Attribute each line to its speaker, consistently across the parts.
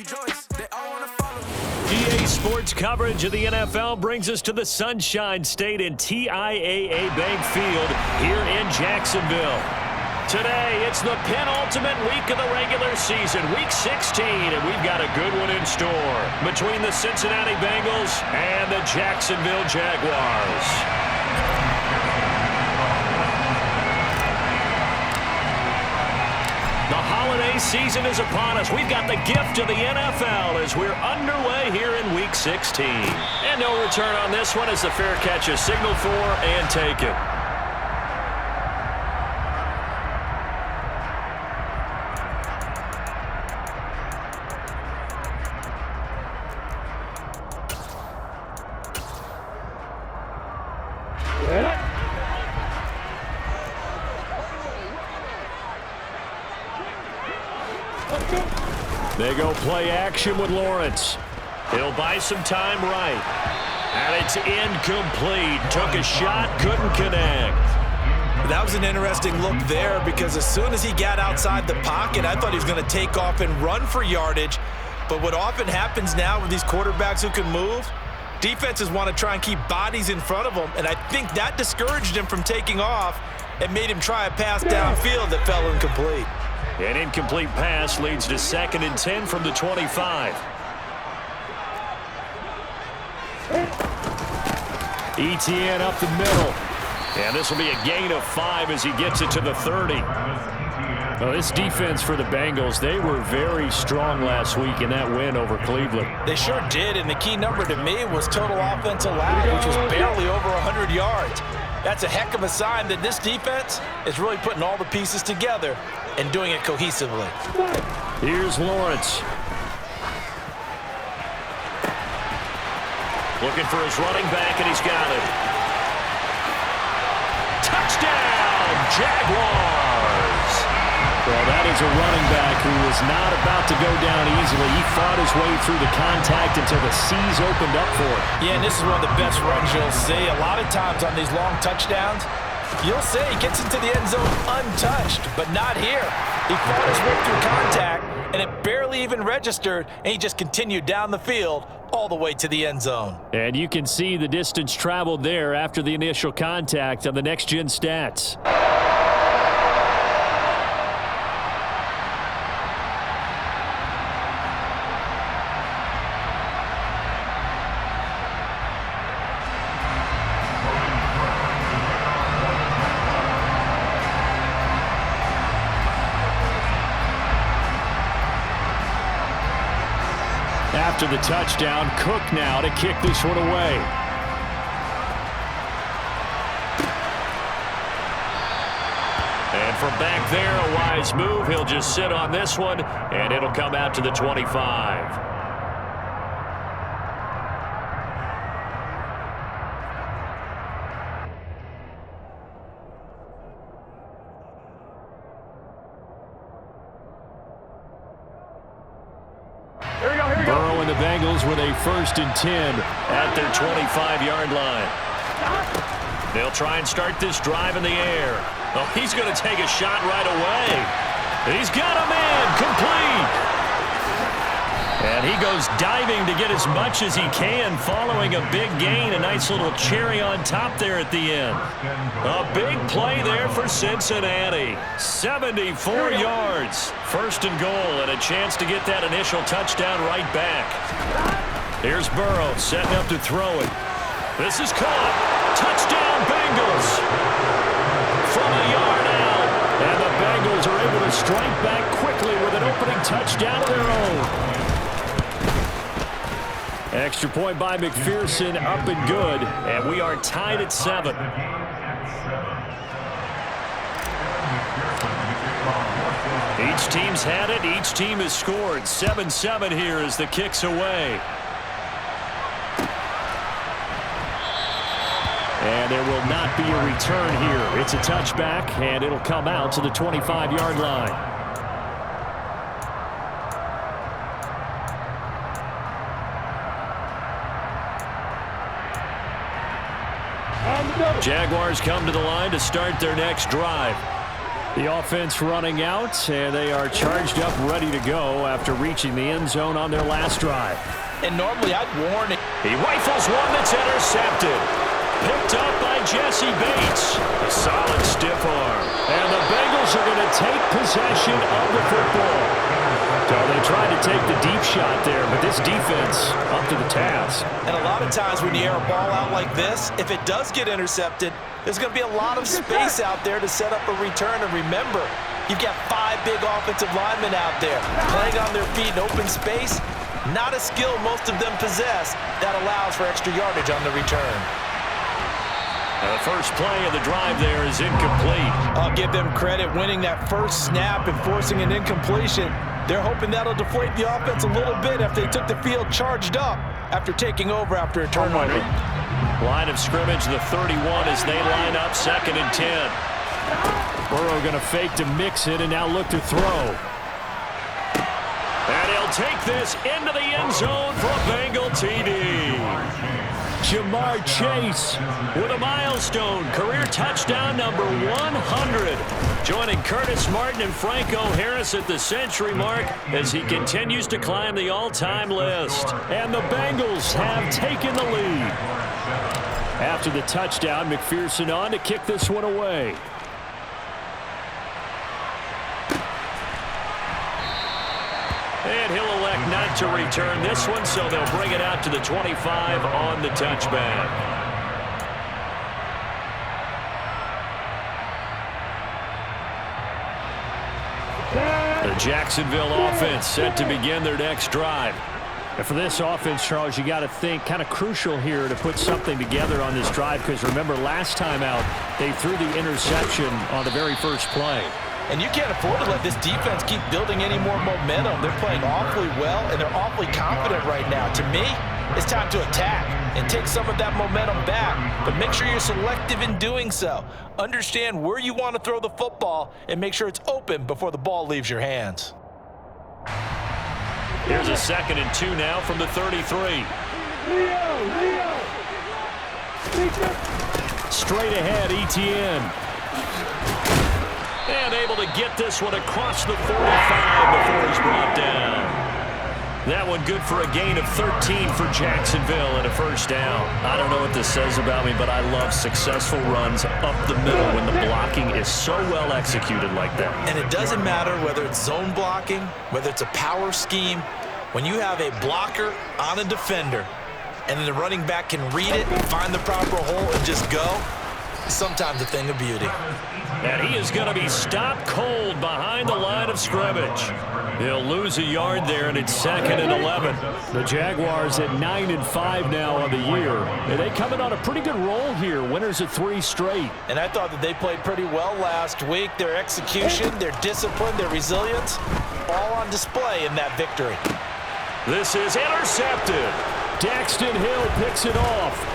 Speaker 1: EA Sports coverage of the NFL brings us to the Sunshine State and TIAA Bank Field here in Jacksonville. Today, it's the penultimate week of the regular season, Week 16, and we've got a good one in store between the Cincinnati Bengals and the Jacksonville Jaguars. The holiday season is upon us. We've got the gift of the NFL as we're underway here in Week 16. And no return on this one as the fair catch is signaled for and taken. They go play action with Lawrence. He'll buy some time right. And it's incomplete. Took a shot, couldn't connect.
Speaker 2: That was an interesting look there because as soon as he got outside the pocket, I thought he was going to take off and run for yardage. But what often happens now with these quarterbacks who can move, defenses want to try and keep bodies in front of them, and I think that discouraged him from taking off and made him try a pass downfield that fell incomplete.
Speaker 1: An incomplete pass leads to 2nd and 10 from the 25. ETN up the middle. And this will be a gain of 5 as he gets it to the 30. Well, this defense for the Bengals, they were very strong last week in that win over Cleveland.
Speaker 2: They sure did, and the key number to me was total offensive lag, which was barely over 100 yards. That's a heck of a sign that this defense is really putting all the pieces together and doing it cohesively.
Speaker 1: Here's Lawrence. Looking for his running back, and he's got it. Touchdown, Jaguars! Well, that is a running back who is not about to go down easily. He fought his way through the contact until the seas opened up for him.
Speaker 2: Yeah, and this is one of the best runs you'll see. A lot of times on these long touchdowns, you'll say he gets into the end zone untouched, but not here. He fought his way through contact, and it barely even registered, and he just continued down the field all the way to the end zone.
Speaker 1: And you can see the distance traveled there after the initial contact on the next-gen stats. After the touchdown, Cook now to kick this one away. And from back there, a wise move. He'll just sit on this one, and it'll come out to the 25. Burrow and the Bengals with a 1st and 10 at their 25-yard line. They'll try and start this drive in the air. Oh, he's going to take a shot right away. He's got a man complete. And he goes diving to get as much as he can following a big gain. A nice little cherry on top there at the end. A big play there for Cincinnati. 74 yards. 1st and goal and a chance to get that initial touchdown right back. Here's Burrow setting up to throw it. This is caught. Touchdown Bengals. From a yard out. And the Bengals are able to strike back quickly with an opening touchdown of their own. Extra point by McPherson, up and good, and we are tied at 7. Each team's had it, each team has scored. 7-7 here as the kick's away. And there will not be a return here. It's a touchback, and it'll come out to the 25-yard line. Jaguars come to the line to start their next drive. The offense running out, and they are charged up, ready to go after reaching the end zone on their last drive.
Speaker 2: And normally I'd warn it.
Speaker 1: He rifles one that's intercepted. Picked up by Jesse Bates. A solid stiff arm. And the Bengals are going to take possession of the football. So they tried to take the deep shot there, but this defense up to the task.
Speaker 2: And a lot of times when you air a ball out like this, if it does get intercepted, there's going to be a lot of space out there to set up a return. And remember, you've got 5 big offensive linemen out there playing on their feet in open space. Not a skill most of them possess that allows for extra yardage on the return.
Speaker 1: The first play of the drive there is incomplete.
Speaker 2: I'll give them credit winning that first snap and forcing an incompletion. They're hoping that'll deflate the offense a little bit after they took the field charged up after taking over after a turnover.
Speaker 1: Line of scrimmage, the 31 as they line up, 2nd and 10. Burrow going to fake to mix it and now look to throw. And he'll take this into the end zone for a Bengal TD. Jamar Chase with a milestone career touchdown number 100. Joining Curtis Martin and Franco Harris at the century mark as he continues to climb the all-time list. And the Bengals have taken the lead. After the touchdown, McPherson on to kick this one away. And he'll elect not to return this one, so they'll bring it out to the 25 on the touchback. The Jacksonville offense set to begin their next drive. And for this offense, Charles, you got to think kind of crucial here to put something together on this drive, because remember last time out they threw the interception on the very first play.
Speaker 2: And you can't afford to let this defense keep building any more momentum. They're playing awfully well, and they're awfully confident right now. To me, it's time to attack and take some of that momentum back. But make sure you're selective in doing so. Understand where you want to throw the football and make sure it's open before the ball leaves your hands.
Speaker 1: Here's a 2nd and 2 now from the 33. Straight ahead, Etienne. And able to get this one across the 45 before he's brought down. That one good for a gain of 13 for Jacksonville and a first down. I don't know what this says about me, but I love successful runs up the middle when the blocking is so well executed like that.
Speaker 2: And it doesn't matter whether it's zone blocking, whether it's a power scheme. When you have a blocker on a defender and then the running back can read it, find the proper hole, and just go, sometimes a thing of beauty.
Speaker 1: And he is going to be stopped cold behind the line of scrimmage. He'll lose a yard there, and it's 2nd and 11. The Jaguars at 9-5 now on the year. And they coming on a pretty good roll here. Winners of 3 straight.
Speaker 2: And I thought that they played pretty well last week. Their execution, their discipline, their resilience, all on display in that victory.
Speaker 1: This is intercepted. Daxton Hill picks it off.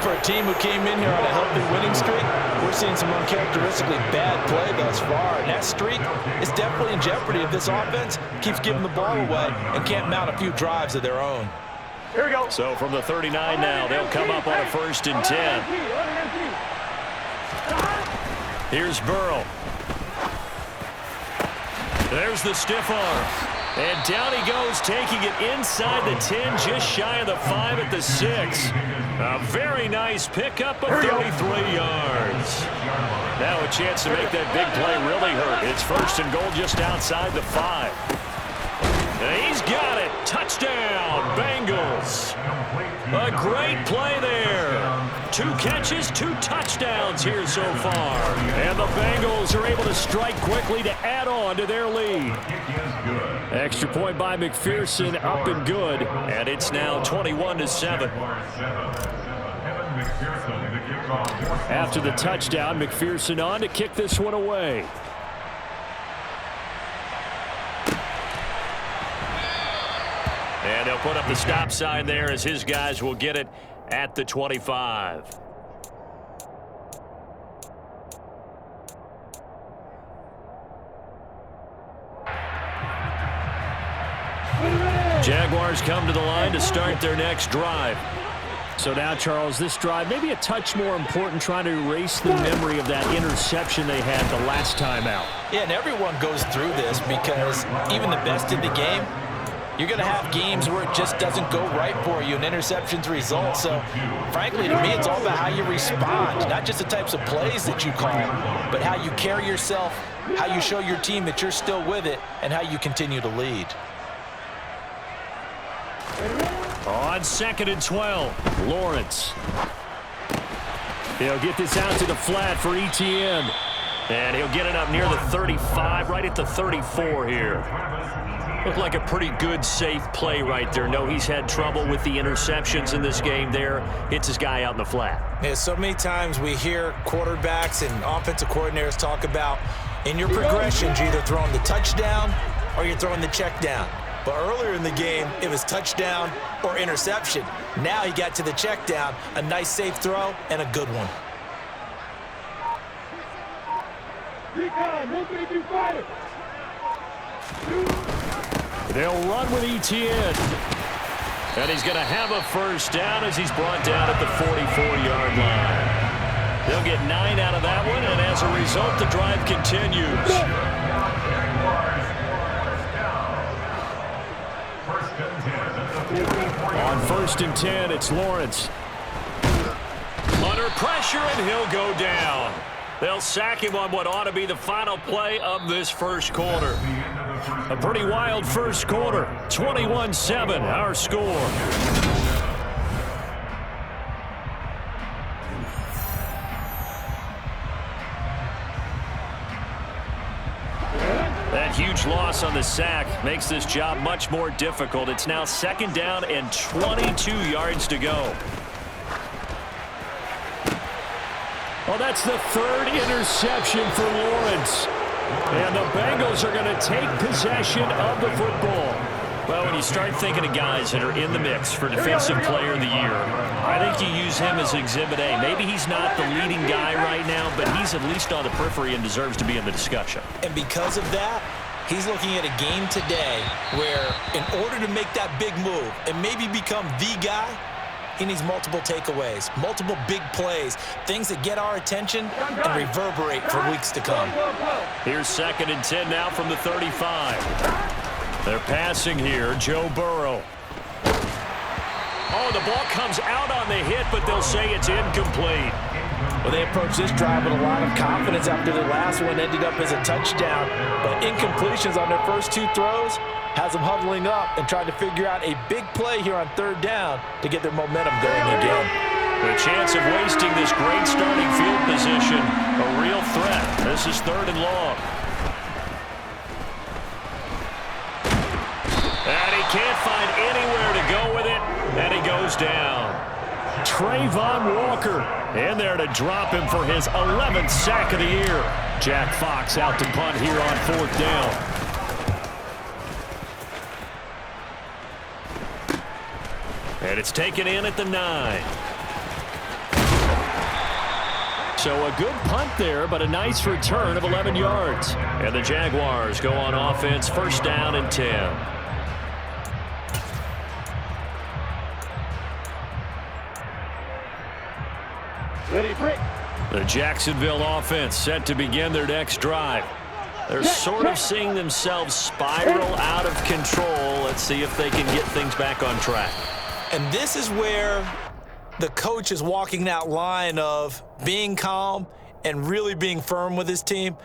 Speaker 2: For a team who came in here on a healthy winning streak, we're seeing some uncharacteristically bad play thus far. And that streak is definitely in jeopardy if this offense keeps giving the ball away and can't mount a few drives of their own.
Speaker 1: Here we go. So from the 39 now, they'll come up on a 1st and 10. Here's Burrow. There's the stiff arm. And down he goes, taking it inside the 10, just shy of the 5 at the 6. A very nice pickup of 33 yards. Now a chance to make that big play really hurt. It's 1st and goal just outside the 5. And he's got it. Touchdown, Bengals. A great play there. 2 catches, 2 touchdowns here so far. And the Bengals are able to strike quickly to add on to their lead. Extra point by McPherson, up and good. And it's now 21-7. After the touchdown, McPherson on to kick this one away. And they'll put up the stop sign there as his guys will get it at the 25. Jaguars come to the line to start their next drive. So now, Charles, this drive maybe a touch more important, trying to erase the memory of that interception they had the last time out.
Speaker 2: Yeah, and everyone goes through this because even the best in the game, you're going to have games where it just doesn't go right for you and interceptions result. So, frankly, to me, it's all about how you respond, not just the types of plays that you call, but how you carry yourself, how you show your team that you're still with it, and how you continue to lead.
Speaker 1: On 2nd and 12, Lawrence. He'll get this out to the flat for Etienne. And he'll get it up near the 35, right at the 34 here. Looked like a pretty good, safe play right there. No, he's had trouble with the interceptions in this game there. Hits his guy out in the flat.
Speaker 2: Yeah, so many times we hear quarterbacks and offensive coordinators talk about in your progressions, you're either throwing the touchdown or you're throwing the check down. But earlier in the game, it was touchdown or interception. Now he got to the check down, a nice safe throw, and a good one.
Speaker 1: They'll run with Etienne. And he's going to have a first down as he's brought down at the 44-yard line. They'll get 9 out of that one, and as a result, the drive continues. On 1st and 10, it's Lawrence. Under pressure, and he'll go down. They'll sack him on what ought to be the final play of this first quarter. A pretty wild first quarter. 21-7, our score. That huge loss on the sack makes this job much more difficult. It's now 2nd down and 22 yards to go. Well, that's the 3rd interception for Lawrence. And the Bengals are going to take possession of the football. Well, when you start thinking of guys that are in the mix for Defensive Player of the Year, I think you use him as Exhibit A. Maybe he's not the leading guy right now, but he's at least on the periphery and deserves to be in the discussion.
Speaker 2: And because of that, he's looking at a game today where in order to make that big move and maybe become the guy, he needs multiple takeaways, multiple big plays, things that get our attention and reverberate for weeks to come.
Speaker 1: Here's 2nd and 10 now from the 35. They're passing here, Joe Burrow. Oh, the ball comes out on the hit, but they'll say it's incomplete.
Speaker 2: Well, they approached this drive with a lot of confidence after their last one ended up as a touchdown. But incompletions on their first 2 throws has them huddling up and trying to figure out a big play here on 3rd down to get their momentum going again.
Speaker 1: The chance of wasting this great starting field position, a real threat. This is 3rd and long. And he can't find anywhere to go with it, and he goes down. Trayvon Walker in there to drop him for his 11th sack of the year. Jack Fox out to punt here on 4th down. And it's taken in at the 9. So a good punt there, but a nice return of 11 yards. And the Jaguars go on offense, 1st down and 10. The Jacksonville offense set to begin their next drive. They're sort of seeing themselves spiral out of control. Let's see if they can get things back on track.
Speaker 2: And this is where the coach is walking that line of being calm and really being firm with his team.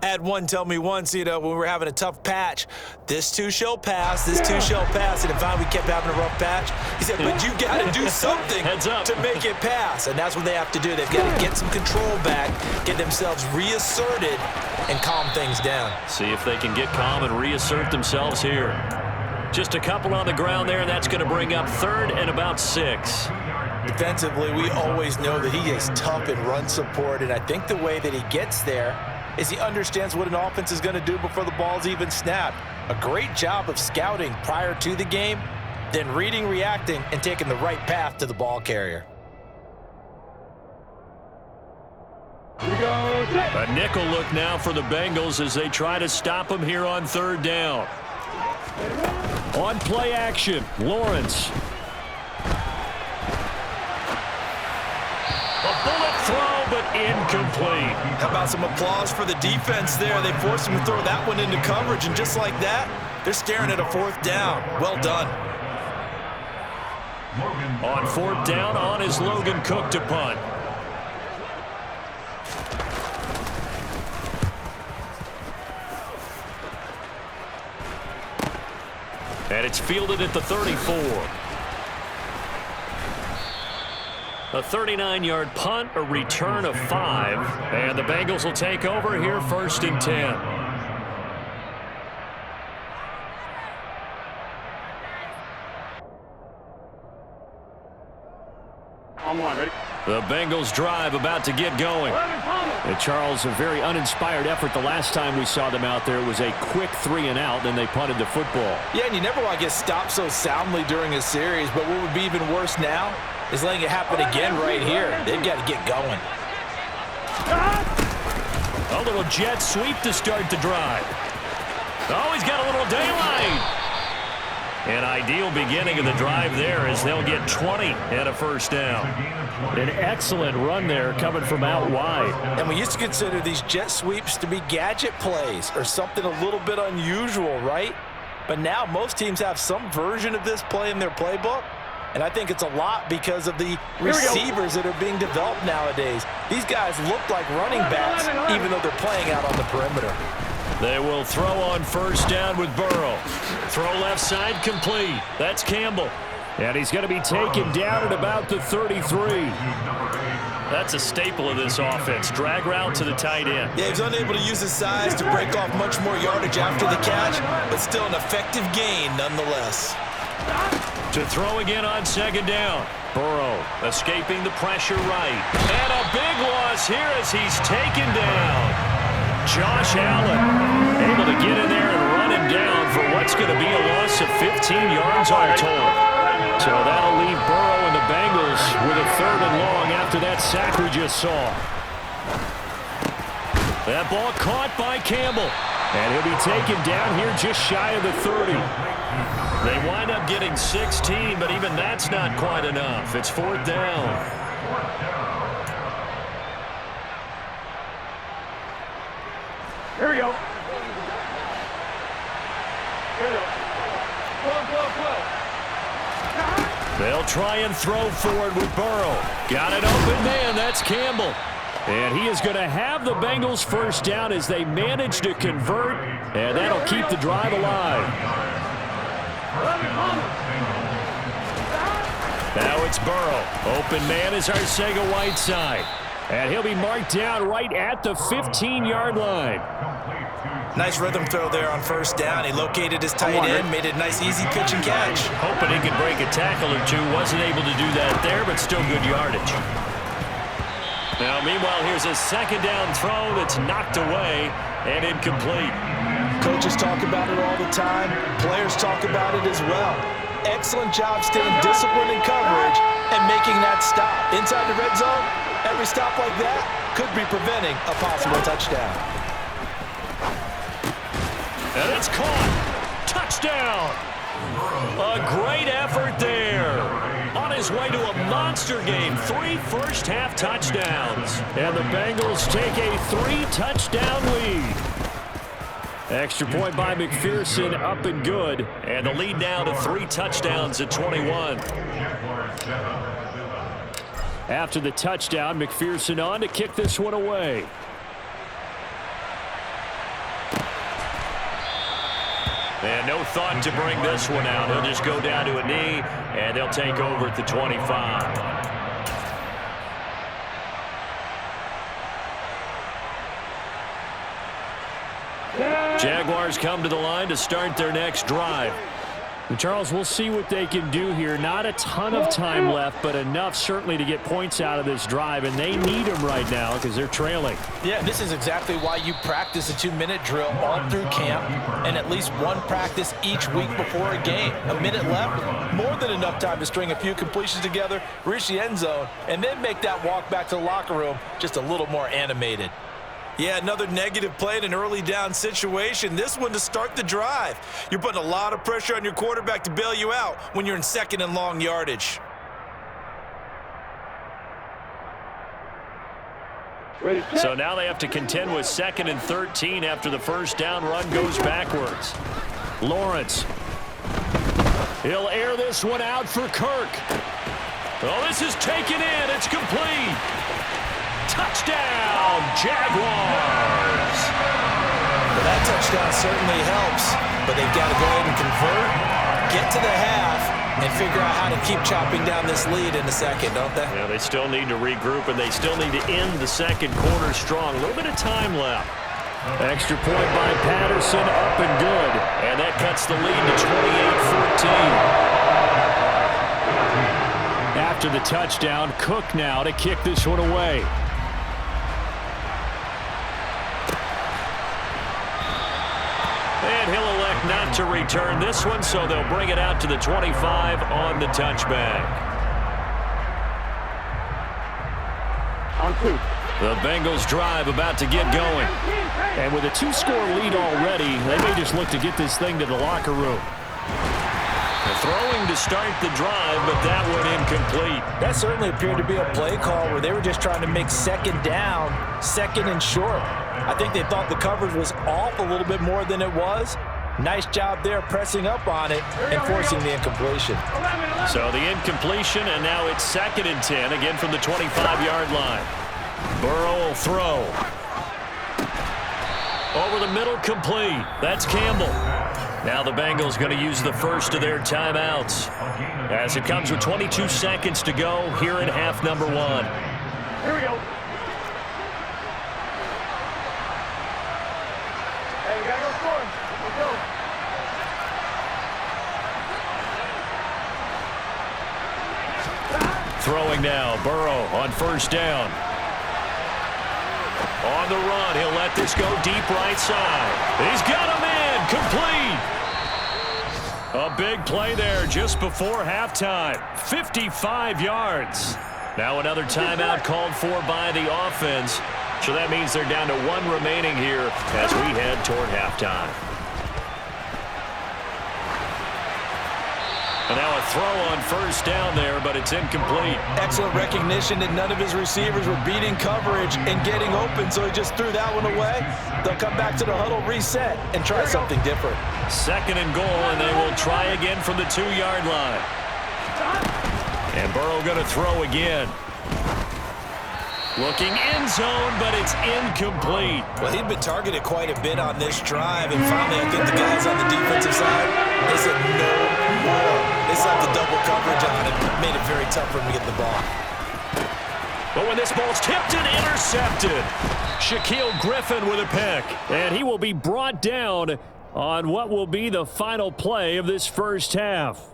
Speaker 2: I had one tell me once, when we were having a tough patch, this too shall pass, this too shall pass. And finally we kept having a rough patch. He said, but you got to do something to make it pass. And that's what they have to do. They've got to get some control back, get themselves reasserted, and calm things down.
Speaker 1: See if they can get calm and reassert themselves here. Just a couple on the ground there, and that's going to bring up 3rd and about 6.
Speaker 2: Defensively, we always know that he is tough in run support, and I think the way that he gets there is he understands what an offense is going to do before the ball's even snapped. A great job of scouting prior to the game, then reading, reacting, and taking the right path to the ball carrier.
Speaker 1: A nickel look now for the Bengals as they try to stop him here on 3rd down. On play action, Lawrence. incomplete.
Speaker 2: How about some applause for the defense there? They forced him to throw that one into coverage, and just like that, they're staring at a 4th down. Well done.
Speaker 1: On 4th down, on is Logan Cook to punt. And it's fielded at the 34. A 39-yard punt, a return of 5. And the Bengals will take over here 1st and 10. The Bengals drive about to get going. And Charles, a very uninspired effort the last time we saw them out there. It was a quick 3 and out, then they punted the football.
Speaker 2: Yeah, and you never want to get stopped so soundly during a series, but what would be even worse now is letting it happen again right here. They've got to get going.
Speaker 1: A little jet sweep to start the drive. Oh, he's got a little daylight. An ideal beginning of the drive there as they'll get 20 and a 1st down. An excellent run there coming from out wide.
Speaker 2: And we used to consider these jet sweeps to be gadget plays or something a little bit unusual, right? But now most teams have some version of this play in their playbook. And I think it's a lot because of the receivers that are being developed nowadays. These guys look like running backs even though they're playing out on the perimeter.
Speaker 1: They will throw on 1st down with Burrow. Throw left side complete. That's Campbell. And he's going to be taken down at about the 33. That's a staple of this offense. Drag route to the tight end.
Speaker 2: Yeah, he was unable to use his size to break off much more yardage after the catch, but still an effective gain nonetheless.
Speaker 1: To throw again on 2nd down. Burrow escaping the pressure right. And a big loss here as he's taken down. Josh Allen able to get in there and run him down for what's going to be a loss of 15 yards all told. So that'll leave Burrow and the Bengals with a 3rd and long after that sack we just saw. That ball caught by Campbell. And he'll be taken down here just shy of the 30. They wind up getting 16, but even that's not quite enough. It's 4th down.
Speaker 3: Here we go.
Speaker 1: They'll try and throw forward with Burrow. Got an open man. That's Campbell. And he is going to have the Bengals 1st down as they manage to convert. And that'll keep the drive alive. Now it's Burrow. Open man is Arcega-Whiteside. And he'll be marked down right at the 15-yard line.
Speaker 2: Nice rhythm throw there on 1st down. He located his tight end, made it a nice easy pitch and catch.
Speaker 1: Hoping he could break a tackle or two. Wasn't able to do that there, but still good yardage. Now, meanwhile, here's a 2nd down throw that's knocked away and incomplete.
Speaker 2: Coaches talk about it all the time. Players talk about it as well. Excellent job staying disciplined in coverage and making that stop. Inside the red zone, every stop like that could be preventing a possible touchdown.
Speaker 1: And it's caught. Touchdown. A great effort there. On his way to a monster game. 3 first-half touchdowns. And the Bengals take a 3-touchdown lead. Extra point by McPherson, up and good. And the lead now to 3 touchdowns at 21. After the touchdown, McPherson on to kick this one away. And no thought to bring this one out. He'll just go down to a knee, and they'll take over at the 25. Jaguars come to the line to start their next drive. And Charles, we'll see what they can do here. Not a ton of time left, but enough certainly to get points out of this drive, and they need them right now because they're trailing.
Speaker 2: Yeah, this is exactly why you practice a 2-minute drill all through camp and at least one practice each week before a game. A minute left, more than enough time to string a few completions together, reach the end zone, and then make that walk back to the locker room just a little more animated. Yeah, another negative play in an early down situation. This one to start the drive. You're putting a lot of pressure on your quarterback to bail you out when you're in 2nd and long yardage.
Speaker 3: Ready, set.
Speaker 1: So now they have to contend with 2nd and 13 after the first down run goes backwards. Lawrence. He'll air this one out for Kirk. Oh, this is taken in. It's complete. Touchdown, Jaguars.
Speaker 2: Well, that touchdown certainly helps, but they've got to go ahead and convert, get to the half, and figure out how to keep chopping down this lead in the second, don't they?
Speaker 1: Yeah, they still need to regroup, and they still need to end the second quarter strong. A little bit of time left. Extra point by Patterson, up and good. And that cuts the lead to 28-14. After the touchdown, Cook now to kick this one away. And he'll elect not to return this one, so they'll bring it out to the 25 on the touchback.
Speaker 3: On 2.
Speaker 1: The Bengals drive about to get going. And with a 2-score lead already, they may just look to get this thing to the locker room. Throwing to start the drive, but that one incomplete.
Speaker 2: That certainly appeared to be a play call where they were just trying to make second down, second and short. I think they thought the coverage was off a little bit more than it was. Nice job there pressing up on it and forcing the incompletion.
Speaker 1: So the incompletion, and now it's 2nd and 10, again from the 25-yard line. Burrow will throw. Over the middle, complete. That's Campbell. Now the Bengals going to use the first of their timeouts as it comes with 22 seconds to go here in half number 1.
Speaker 3: Here we go. Hey, we gotta go score. Let's go.
Speaker 1: Throwing now, Burrow on first down. On the run, he'll let this go deep right side. He's got him in, complete. A big play there just before halftime. 55 yards. Now another timeout called for by the offense. So that means they're down to 1 remaining here as we head toward halftime. And now a throw on first down there, but it's incomplete.
Speaker 2: Excellent recognition that none of his receivers were beating coverage and getting open, so he just threw that one away. They'll come back to the huddle, reset, and try something different.
Speaker 1: 2nd and goal, and they will try again from the 2-yard line. And Burrow going to throw again. Looking end zone, but it's incomplete.
Speaker 2: Well, he'd been targeted quite a bit on this drive, and finally I think the guys on the defensive side, they said no more. They slapped the double coverage on him, made it very tough for him to get the ball.
Speaker 1: But when this ball's tipped and intercepted, Shaquille Griffin with a pick. And he will be brought down on what will be the final play of this first half.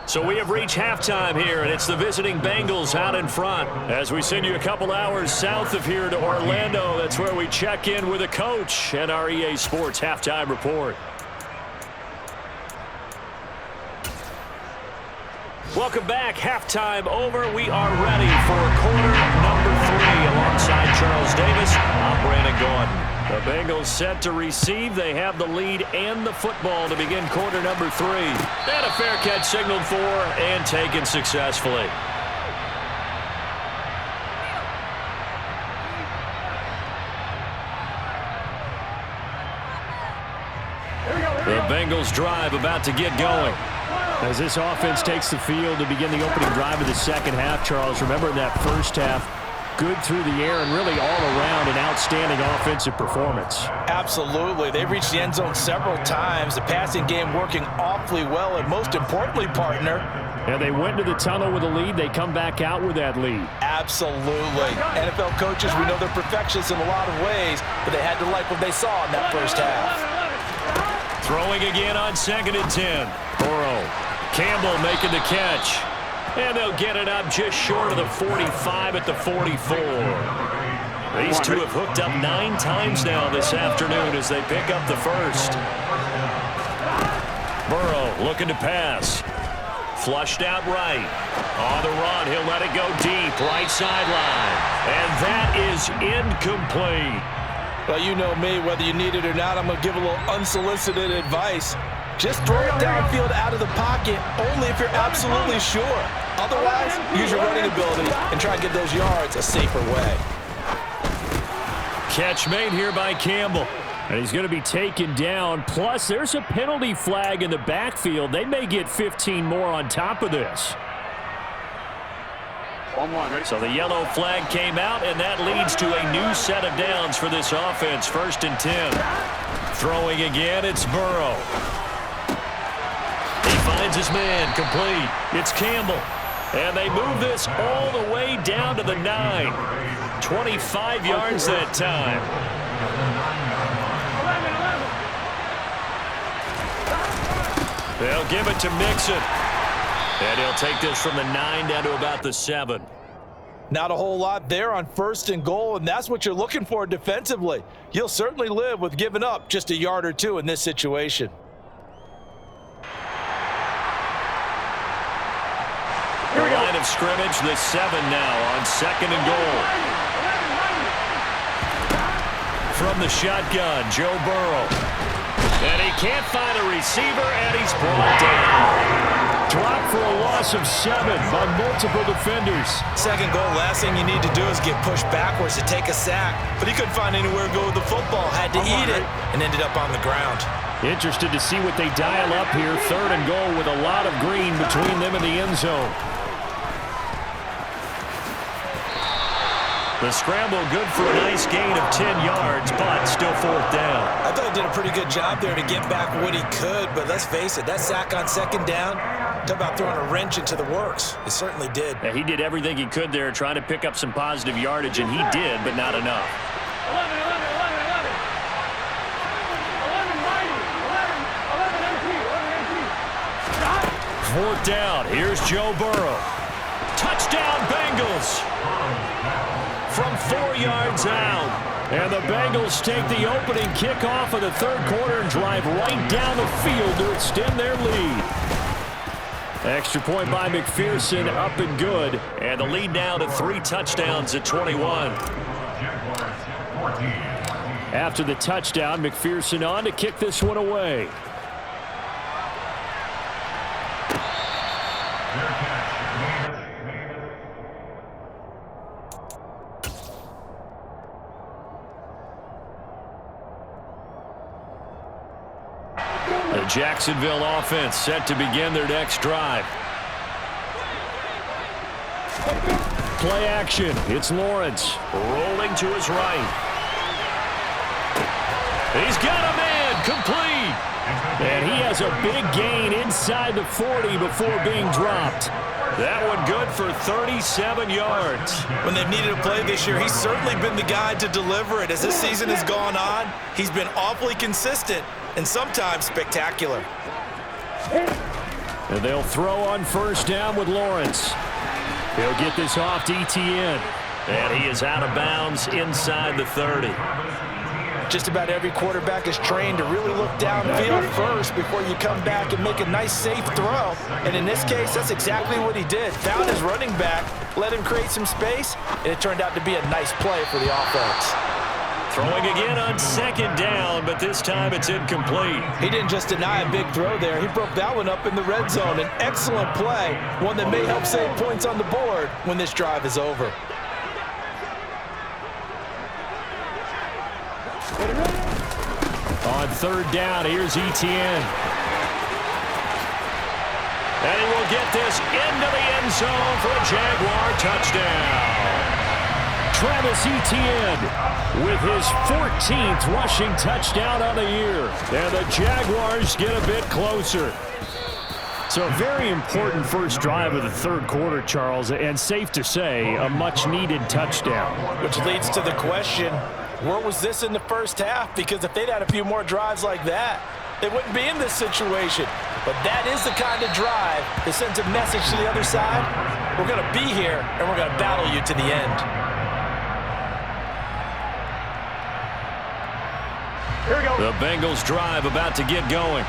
Speaker 1: So we have reached halftime here, and it's the visiting Bengals out in front. As we send you a couple hours south of here to Orlando, that's where we check in with a coach and our EA Sports Halftime Report. Welcome back. Halftime over. We are ready for quarter number 3 alongside Charles Davis. I'm Brandon Gordon. The Bengals set to receive. They have the lead and the football to begin quarter number 3. And a fair catch signaled for and taken successfully. The Bengals drive about to get going. As this offense takes the field to begin the opening drive of the second half, Charles, remember in that first half, good through the air and really all around an outstanding offensive performance.
Speaker 2: Absolutely. They've reached the end zone several times. The passing game working awfully well, and most importantly, partner.
Speaker 1: And they went to the tunnel with a lead. They come back out with that lead.
Speaker 2: Absolutely. NFL coaches, we know they're perfectionists in a lot of ways, but they had to like what they saw in that first half.
Speaker 1: Throwing again on 2nd and 10. Burrow. Campbell making the catch. And they'll get it up just short of the 45 at the 44. These two have hooked up 9 times now this afternoon as they pick up the first. Burrow looking to pass. Flushed out right. On the run, he'll let it go deep, right sideline. And that is incomplete.
Speaker 2: Well, you know me, whether you need it or not, I'm going to give a little unsolicited advice. Just throw it downfield out of the pocket, only if you're absolutely sure. Otherwise, use your running ability and try and get those yards a safer way.
Speaker 1: Catch made here by Campbell. And he's going to be taken down. Plus, there's a penalty flag in the backfield. They may get 15 more on top of this. So the yellow flag came out, and that leads to a new set of downs for this offense. 1st and 10. Throwing again, it's Burrow. He finds his man, complete. It's Campbell. And they move this all the way down to the 9. 25 yards that time. They'll give it to Mixon. And he'll take this from the 9 down to about the 7.
Speaker 2: Not a whole lot there on 1st and goal, and that's what you're looking for defensively. You'll certainly live with giving up just a yard or two in this situation.
Speaker 1: The line of scrimmage, the 7 now on 2nd and goal. From the shotgun, Joe Burrow. And he can't find a receiver, and he's brought down. Dropped for a loss of 7 by multiple defenders.
Speaker 2: 2nd goal, last thing you need to do is get pushed backwards to take a sack. But he couldn't find anywhere to go with the football, had to eat it, and ended up on the ground.
Speaker 1: Interested to see what they dial up here. 3rd and goal with a lot of green between them and the end zone. The scramble good for a nice gain of 10 yards, but still 4th down.
Speaker 2: I thought he did a pretty good job there to get back what he could, but let's face it, that sack on 2nd down, talk about throwing a wrench into the works. It certainly did.
Speaker 1: Yeah, he did everything he could there, trying to pick up some positive yardage, and he did, but not enough. 4th down. Here's Joe Burrow. Touchdown, Bengals. From 4 yards out. And the Bengals take the opening kickoff of the 3rd quarter and drive right down the field to extend their lead. Extra point by McPherson, up and good. And the lead now to 3 touchdowns at 21. After the touchdown, McPherson on to kick this one away. The Jacksonville offense set to begin their next drive. Play action. It's Lawrence rolling to his right. He's got a man, complete. And he has a big gain inside the 40 before being dropped. That one good for 37 yards.
Speaker 2: When they've needed a play this year, he's certainly been the guy to deliver it. As this season has gone on, he's been awfully consistent and sometimes spectacular.
Speaker 1: And they'll throw on 1st down with Lawrence. He'll get this off to Etienne. And he is out of bounds inside the 30.
Speaker 2: Just about every quarterback is trained to really look downfield first before you come back and make a nice, safe throw. And in this case, that's exactly what he did. Found his running back, let him create some space, and it turned out to be a nice play for the offense.
Speaker 1: Throwing again on 2nd down, but this time it's incomplete.
Speaker 2: He didn't just deny a big throw there. He broke that one up in the red zone. An excellent play, one that may help save points on the board when this drive is over.
Speaker 1: On 3rd down, here's Etienne. And he will get this into the end zone for a Jaguar touchdown. Travis Etienne with his 14th rushing touchdown on the year. And the Jaguars get a bit closer. So a very important first drive of the 3rd quarter, Charles, and safe to say, a much-needed touchdown.
Speaker 2: Which leads to the question, where was this in the 1st half? Because if they'd had a few more drives like that, they wouldn't be in this situation. But that is the kind of drive that sends a message to the other side. We're going to be here, and we're going to battle you to the end.
Speaker 1: Here we go. The Bengals drive about to get going.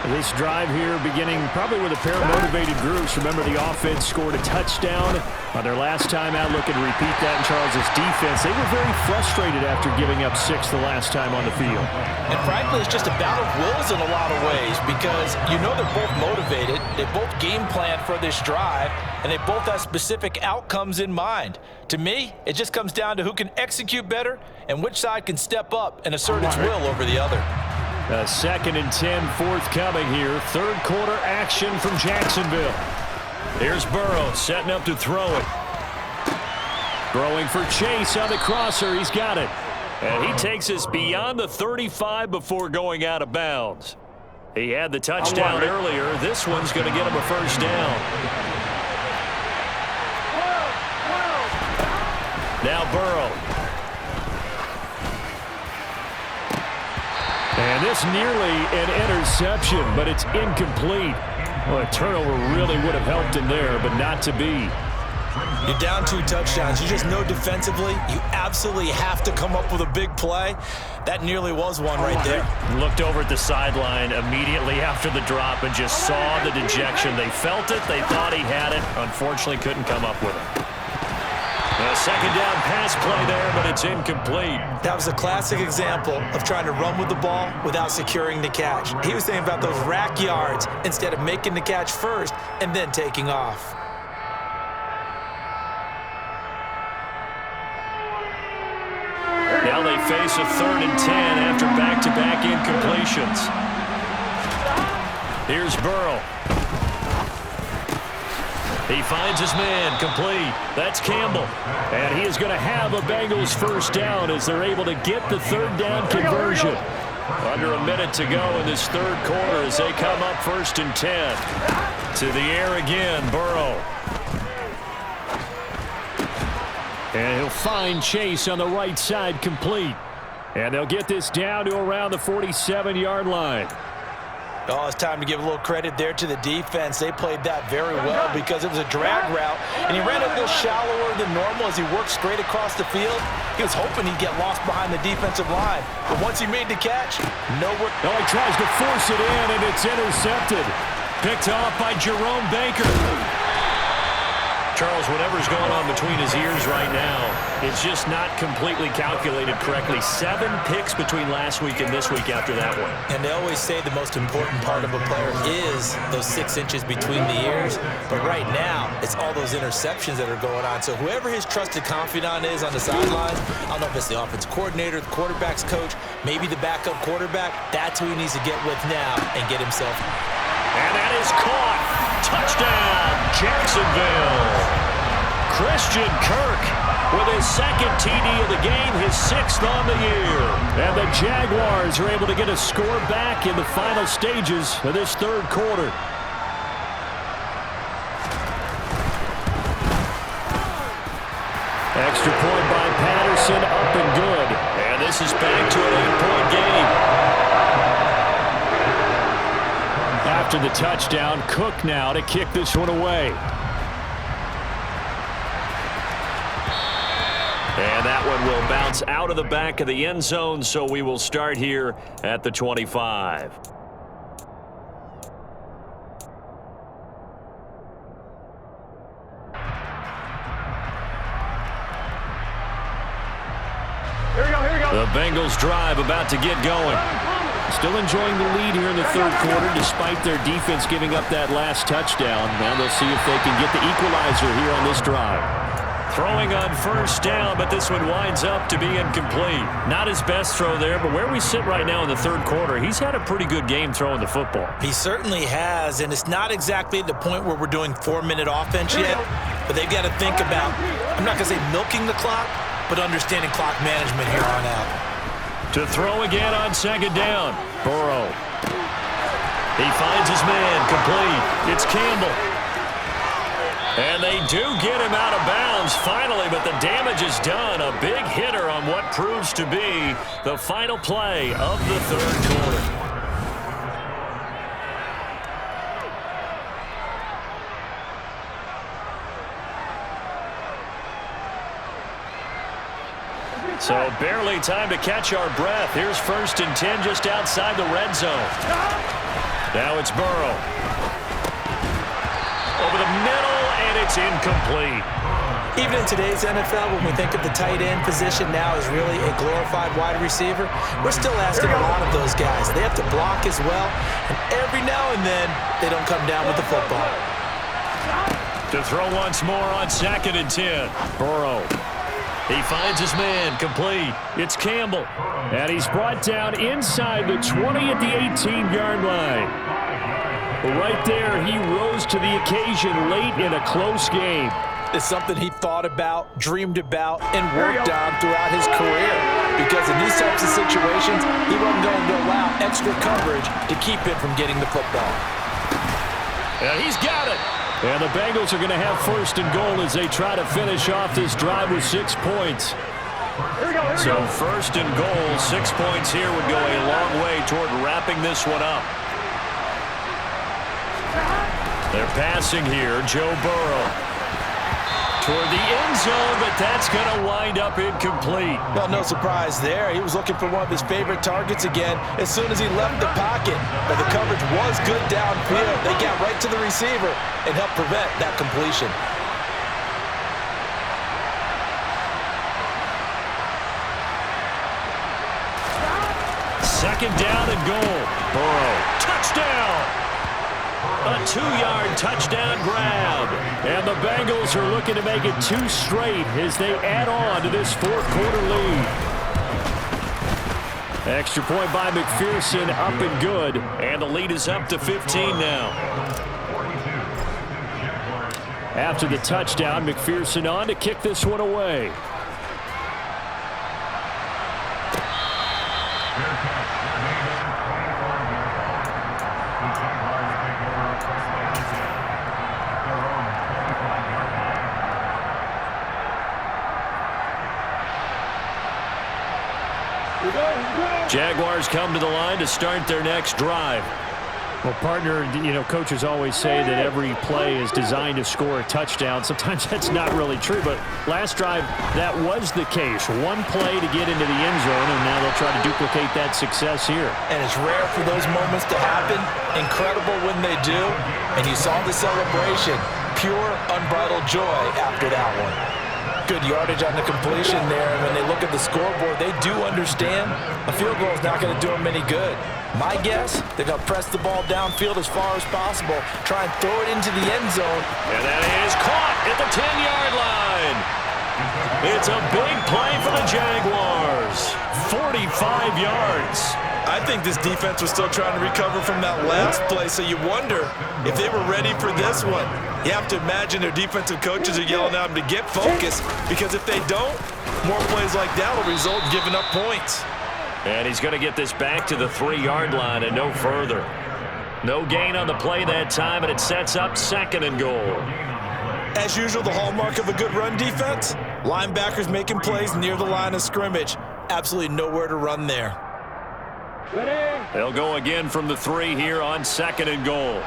Speaker 1: This drive here beginning probably with a pair of motivated groups. Remember, the offense scored a touchdown on their last time out. Looking to repeat that in Charles' defense. They were very frustrated after giving up 6 the last time on the field.
Speaker 2: And frankly, it's just a battle of wills in a lot of ways because you know they're both motivated. They both game plan for this drive, and they both have specific outcomes in mind. To me, it just comes down to who can execute better and which side can step up and assert its will over the other.
Speaker 1: 2nd and 10 forthcoming here. Third quarter action from Jacksonville. Here's Burrow setting up to throw it. Throwing for Chase on the crosser. He's got it. And he takes us beyond the 35 before going out of bounds. He had the touchdown earlier. This one's going to get him a first down. Now Burrow. And this nearly an interception, but it's incomplete. Well, a turnover really would have helped him there, but not to be.
Speaker 2: You're down 2 touchdowns. You just know defensively you absolutely have to come up with a big play. That nearly was one right there.
Speaker 1: Looked over at the sideline immediately after the drop and just saw the dejection. They felt it. They thought he had it. Unfortunately, couldn't come up with it. A second down pass play there, but it's incomplete.
Speaker 2: That was a classic example of trying to run with the ball without securing the catch. He was thinking about those rack yards instead of making the catch first and then taking off.
Speaker 1: Now they face a 3rd and 10 after back-to-back incompletions. Here's Burrow. He finds his man, complete. That's Campbell. And he is going to have a Bengals first down as they're able to get the 3rd down conversion. Under a minute to go in this 3rd quarter as they come up 1st and 10. To the air again, Burrow. And he'll find Chase on the right side, complete. And they'll get this down to around the 47-yard line.
Speaker 2: Oh, it's time to give a little credit there to the defense. They played that very well because it was a drag route, and he ran a little shallower than normal as he worked straight across the field. He was hoping he'd get lost behind the defensive line, but once he made the catch, nowhere.
Speaker 1: Oh, he tries to force it in, and it's intercepted. Picked off by Jerome Baker. Charles, whatever's going on between his ears right now, it's just not completely calculated correctly. 7 picks between last week and this week after that one.
Speaker 2: And they always say the most important part of a player is those 6 inches between the ears. But right now, it's all those interceptions that are going on. So whoever his trusted confidant is on the sidelines, I don't know if it's the offensive coordinator, the quarterback's coach, maybe the backup quarterback, that's who he needs to get with now and get himself.
Speaker 1: And that is caught. Touchdown, Jacksonville. Christian Kirk with his 2nd TD of the game, his 6th on the year. And the Jaguars are able to get a score back in the final stages of this 3rd quarter. Extra point by Patterson, up and good. And this is back to an 8-point game. After the touchdown, Cook now to kick this one away. And that one will bounce out of the back of the end zone, so we will start here at the 25.
Speaker 3: Here we go.
Speaker 1: The Bengals drive about to get going. Still enjoying the lead here in the 3rd quarter despite their defense giving up that last touchdown. Now they'll see if they can get the equalizer here on this drive. Throwing on 1st down, but this one winds up to be incomplete. Not his best throw there, but where we sit right now in the 3rd quarter, he's had a pretty good game throwing the football.
Speaker 2: He certainly has, and it's not exactly at the point where we're doing 4-minute offense yet, but they've got to think about, I'm not going to say milking the clock, but understanding clock management here on out.
Speaker 1: To throw again on 2nd down, Burrow. He finds his man, complete. It's Campbell. And they do get him out of bounds finally, but the damage is done. A big hitter on what proves to be the final play of the 3rd quarter. So barely time to catch our breath. Here's 1st and 10 just outside the red zone. Now it's Burrow. Over the middle, and it's incomplete.
Speaker 2: Even in today's NFL, when we think of the tight end position now as really a glorified wide receiver, we're still asking a lot of those guys. They have to block as well, and every now and then, they don't come down with the football.
Speaker 1: To throw once more on 2nd and 10. Burrow. He finds his man, complete. It's Campbell. And he's brought down inside the 20 at the 18-yard line. Right there, he rose to the occasion late in a close game.
Speaker 2: It's something he thought about, dreamed about, and worked on throughout his career. Because in these types of situations, he wasn't going to allow extra coverage to keep him from getting the football.
Speaker 1: And he's got it. And the Bengals are going to have 1st and goal as they try to finish off this drive with 6 points. So 1st and goal, 6 points here would go a long way toward wrapping this one up. They're passing here, Joe Burrow. Toward the end zone, but that's going to wind up incomplete.
Speaker 2: Well, no surprise there. He was looking for one of his favorite targets again as soon as he left the pocket. But the coverage was good downfield. They got right to the receiver and helped prevent that completion.
Speaker 1: Second down and goal. Burrow. Touchdown! A 2-yard touchdown grab. And the Bengals are looking to make it 2 straight as they add on to this 4th-quarter lead. Extra point by McPherson, up and good. And the lead is up to 15 now. After the touchdown, McPherson on to kick this one away. Jaguars come to the line to start their next drive. Well, partner, coaches always say that every play is designed to score a touchdown. Sometimes that's not really true, but last drive, that was the case. One play to get into the end zone, and now they'll try to duplicate that success here.
Speaker 2: And it's rare for those moments to happen. Incredible when they do. And you saw the celebration. Pure, unbridled joy after that one. Good yardage on the completion there. And when they look at the scoreboard, they do understand a field goal is not going to do them any good. My guess, they're going to press the ball downfield as far as possible, try and throw it into the end zone.
Speaker 1: And that is caught at the 10-yard line. It's a big play for the Jaguars. 45 yards.
Speaker 2: I think this defense was still trying to recover from that last play, so you wonder if they were ready for this one. You have to imagine their defensive coaches are yelling at them to get focused, because if they don't, more plays like that will result in giving up points.
Speaker 1: And he's going to get this back to the 3-yard line and no further. No gain on the play that time, and it sets up 2nd and goal.
Speaker 2: As usual, the hallmark of a good run defense, linebackers making plays near the line of scrimmage. Absolutely nowhere to run there.
Speaker 1: They'll go again from the 3 here on 2nd and goal.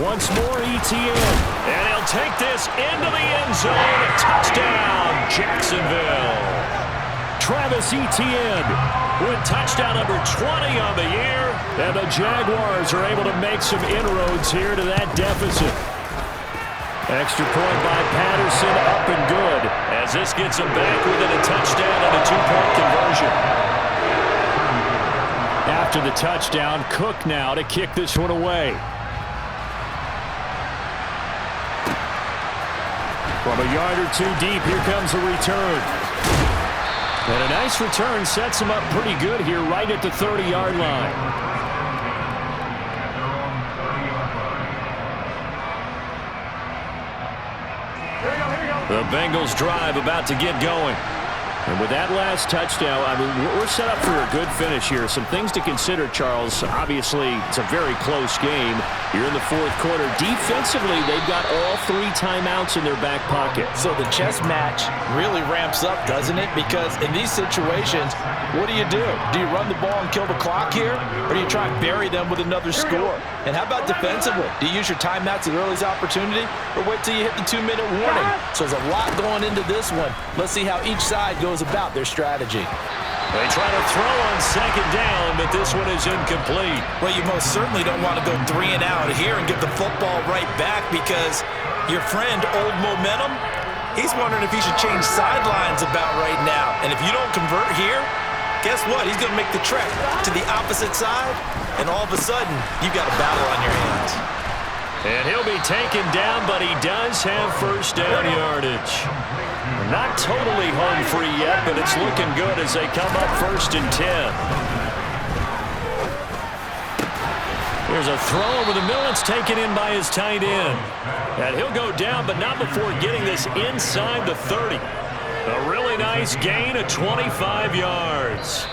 Speaker 1: Once more, ETN. And he'll take this into the end zone. Touchdown, Jacksonville. Travis Etienne with touchdown number 20 on the year. And the Jaguars are able to make some inroads here to that deficit. Extra point by Patterson, up and good. As this gets them back within a touchdown and a 2-point conversion. After the touchdown, Cook now to kick this one away. From a yard or 2 deep, here comes a return. And a nice return sets him up pretty good here right at the 30-yard line. The Bengals drive about to get going. And with that last touchdown, I mean, we're set up for a good finish here. Some things to consider, Charles. Obviously, it's a very close game. You're in the fourth quarter. Defensively, they've got all 3 timeouts in their back pocket.
Speaker 2: So the chess match really ramps up, doesn't it? Because in these situations, what do? Do you run the ball and kill the clock here? Or do you try and bury them with another score? And how about defensively? Do you use your timeouts at earliest opportunity? Or wait till you hit the 2-minute warning? So there's a lot going into this one. Let's see how each side goes about their strategy.
Speaker 1: They try to throw on second down, but this one is incomplete.
Speaker 2: Well, you most certainly don't want to go 3 and out here and give the football right back because your friend, Old Momentum, he's wondering if he should change sidelines about right now. And if you don't convert here, guess what? He's going to make the trek to the opposite side, and all of a sudden, you've got a battle on your hands.
Speaker 1: And he'll be taken down, but he does have first down yardage. Not totally home free yet, but it's looking good as they come up 1st and 10. Here's a throw over the middle. It's taken in by his tight end. And he'll go down, but not before getting this inside the 30. A really nice gain of 25 yards.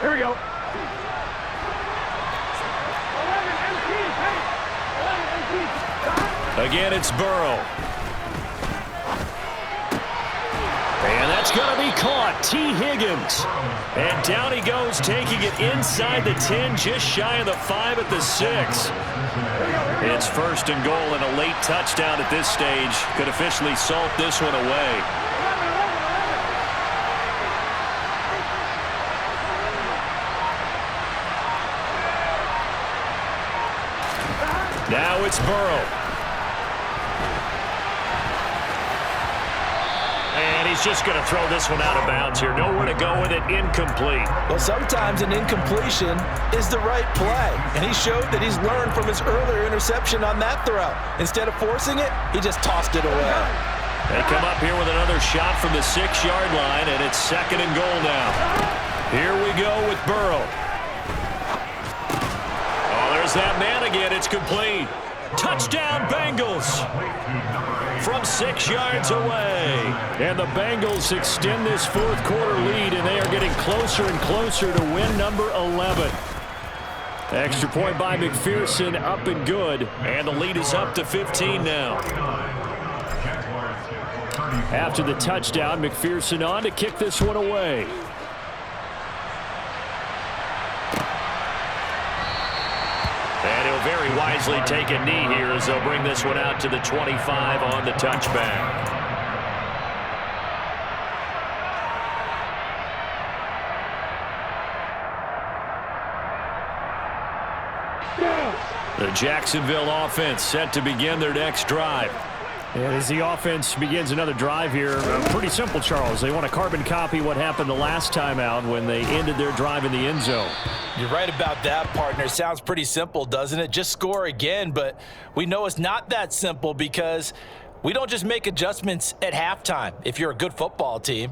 Speaker 3: Here we go.
Speaker 1: Again, it's Burrow. And that's going to be caught. T. Higgins. And down he goes, taking it inside the 10, just shy of the 5 at the 6. It's 1st and goal, and a late touchdown at this stage could officially salt this one away. Now it's Burrow. And he's just going to throw this one out of bounds here. Nowhere to go with it. Incomplete.
Speaker 2: Well, sometimes an incompletion is the right play. And he showed that he's learned from his earlier interception on that throw. Instead of forcing it, he just tossed it away.
Speaker 1: They come up here with another shot from the 6-yard line, and it's 2nd and goal now. Here we go with Burrow. Oh, there's that man again. It's complete. Touchdown, Bengals. From 6 yards away. And the Bengals extend this fourth quarter lead, and they are getting closer and closer to win number 11. Extra point by McPherson, up and good. And the lead is up to 15 now. After the touchdown, McPherson on to kick this one away. And he'll very wisely take a knee here as they'll bring this one out to the 25 on the touchback. The Jacksonville offense set to begin their next drive. And as the offense begins another drive here, pretty simple, Charles. They want to carbon copy what happened the last time out when they ended their drive in the end zone.
Speaker 2: You're right about that, partner. Sounds pretty simple, doesn't it? Just score again, but we know it's not that simple because we don't just make adjustments at halftime. If you're a good football team,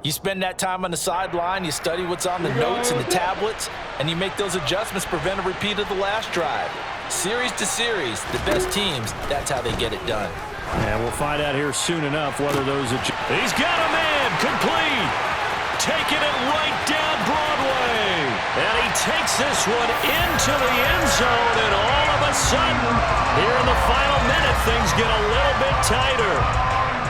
Speaker 2: you spend that time on the sideline, you study what's on the notes and the tablets, and you make those adjustments to prevent a repeat of the last drive. Series to series, the best teams, that's how they get it done.
Speaker 1: And we'll find out here soon enough whether those are... He's got a man, complete. Taking it right down Broadway. And he takes this one into the end zone, and all of a sudden, here in the final minute, things get a little bit tighter.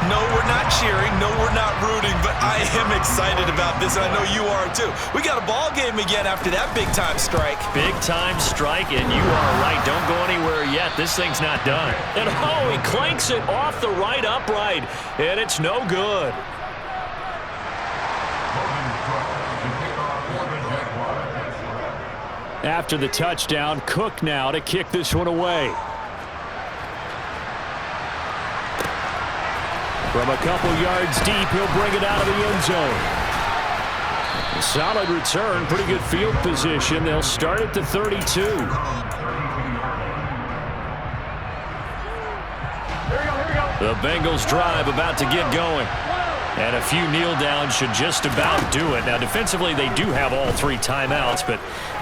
Speaker 2: No, we're not cheering. No, we're not rooting, but I am excited about this. I know you are too. We got a ball game again after that big-time strike.
Speaker 1: Big-time strike, and you are right. Don't go anywhere yet. This thing's not done. And oh, he clanks it off the right upright, and it's no good. After the touchdown, Cook now to kick this one away. From a couple yards deep, he'll bring it out of the end zone. A solid return, pretty good field position. They'll start at the 32. The Bengals drive about to get going. And a few kneel downs should just about do it. Now, defensively, they do have all 3 timeouts, but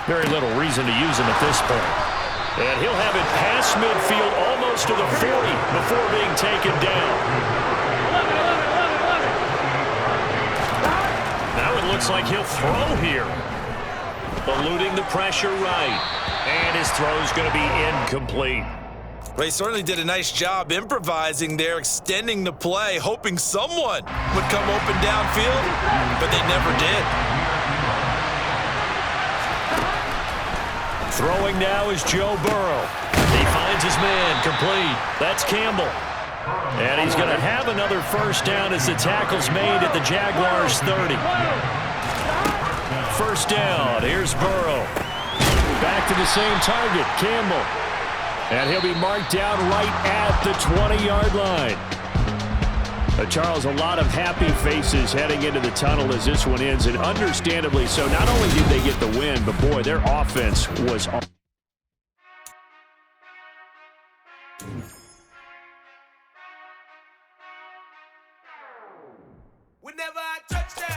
Speaker 1: very little reason to use them at this point. And he'll have it past midfield almost to the 40 before being taken down. Now it looks like he'll throw here. Eluding the pressure right. And his throw's going to be incomplete.
Speaker 2: Ray certainly did a nice job improvising there, extending the play, hoping someone would come open downfield, but they never did.
Speaker 1: Throwing now is Joe Burrow. He finds his man, complete. That's Campbell. And he's going to have another first down as the tackle's made at the Jaguars' 30. First down, here's Burrow. Back to the same target, Campbell. And he'll be marked down right at the 20-yard line. Charles, a lot of happy faces heading into the tunnel as this one ends, and understandably so. Not only did they get the win, but boy, their offense was on.
Speaker 4: Whenever I touch down.